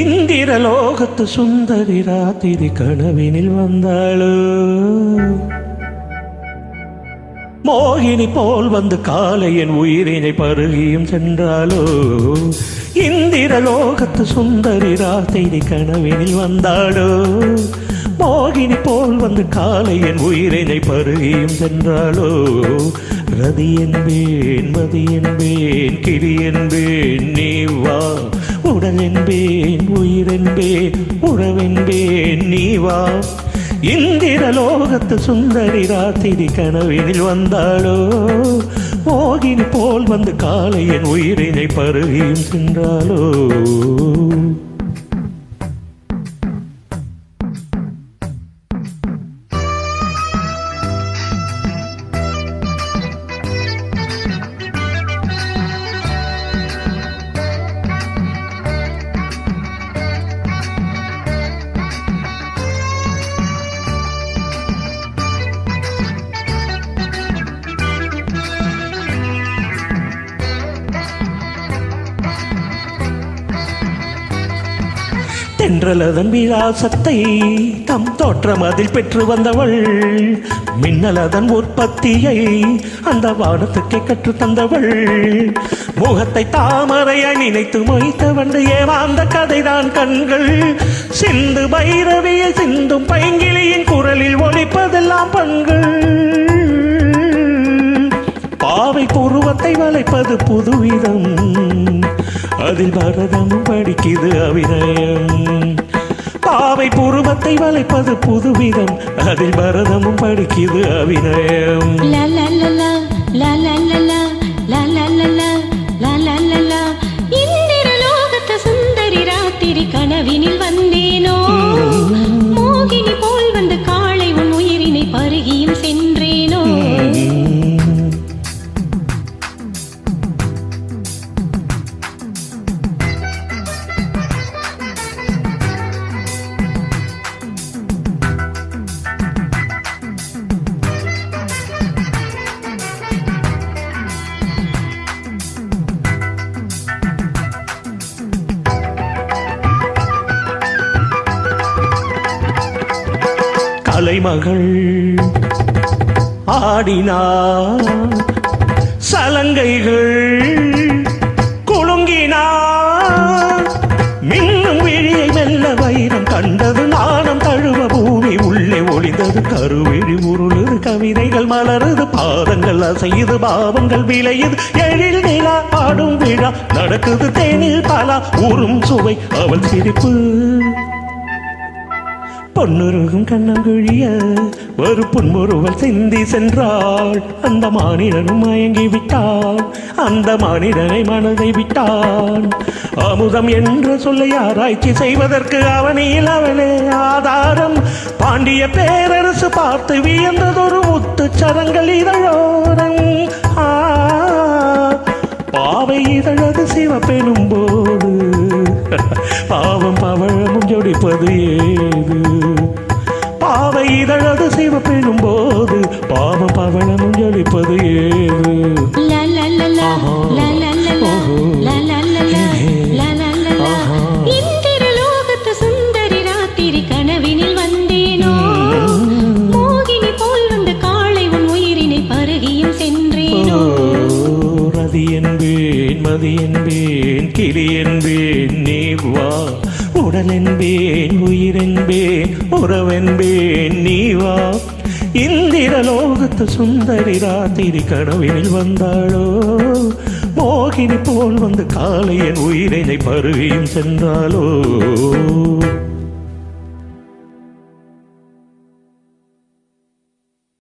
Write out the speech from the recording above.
இந்திரலோகத்து சுந்தரி ராத்திரி கனவினில் வந்தாளோ, மோகினி போல் வந்து காலை என் உயிரினை பருகியும் சென்றாளோ. இந்திரலோகத்து சுந்தரி ராத்திரி கனவினில் வந்தாளோ, மோகினி போல் வந்து காலை என் உயிரினை பருகியும் சென்றாளோ. ரதி என்பேன் மதி என்பேன் கிளி என்பேன் நீ வா, உடல் என்பேன் உயிர் என்பேன் உறவென்பேன் நீ வா. இந்திரலோகத்து சுந்தரி ராத்திரி கனவினில் வந்தாளோ, மோகினி போல் வந்து காலை என் உயிரினை பருகியும் சென்றாளோ. தென்றலதன் விலாசத்தை தம் தோற்றம் அதில் பெற்று வந்தவள், மின்னலதன் உற்பத்தியை அந்த வானத்துக்கே கற்று தந்தவள். முகத்தை தாமரையை நினைத்து மொய்த்தவள் ஏமாந்த கதைதான் கண்கள். சிந்து பைரவியை சிந்தும் பைங்கிளியின் குரலில் ஒலிப்பதெல்லாம் பண்கள். பாவை புருவத்தை வளைப்பது புதுவிதம், அதில் பரதம் படிக்குது அபிநயம். பாவை புருவத்தை வளைப்பது புதுவிதம், அதில் பரதமும் படிக்குது அபிநயம். இந்திரலோகத்து சுந்தரி ராத்திரி கனவினில் வந்தேனோ, மோகினி போல் வந்து காளை உன் உயிரினை பருகியும் சென்றேனோ. கலைமகள் ஆடினார், சலங்கைகள் குலுங்கினார். மின்னும் விழியை மெல்ல வைரம் கண்டது, நாணம் தழுவ பூமி உள்ளே ஒளிந்தது. கருவிழி உருளுது, கவிதைகள் மலருது, பாதங்கள் அசையுது, பாவங்கள் விளையுது. எழில் நிலா ஆடும் விழா நடக்குது, தேனில் பலா ஊறும் சுவை அவள் சிரிப்பு. பொன்னுருகும் கண்ணங்குழிய ஒரு புன்முறுவல் சிந்தி சென்றாள். அந்த மானிடனும் மயங்கி விட்டான், அந்த மானிடனை மனதை விட்டான். அமுதம் என்று சொல்லை ஆராய்ச்சி செய்வதற்கு அவனில் அவளே ஆதாரம். பாண்டிய பேரரசு பார்த்து வியந்ததொரு முத்து சரங்கள் இதழோரம். பாவை இதழது சிவப்பெனும் போது பாவம் பவழமும் ஜொடிப்பது ஏது. பாவை இதழது சிவப்பெனும் போது பாவம் பவழமும் ஜொடிப்பது ஏது. இந்திரலோகத்து சுந்தரி ராத்திரி கனவினில் வந்தேனோ, மோகினி போல் வந்து காளை உன் உயிரினை பருகியும் சென்றேனோ. ரதி என்பேன் மதி என்பேன் கிளி என்பேன் நீ வா, உடல் என்பேன் உயிர் என்பேன் உறவென்பேன் நீ வா. இந்திரலோகத்து சுந்தரி ராத்திரி கனவினில் வந்தாளோ, மோகினி போல் வந்து காலை என் உயிரினை பருகியும் சென்றாளோ.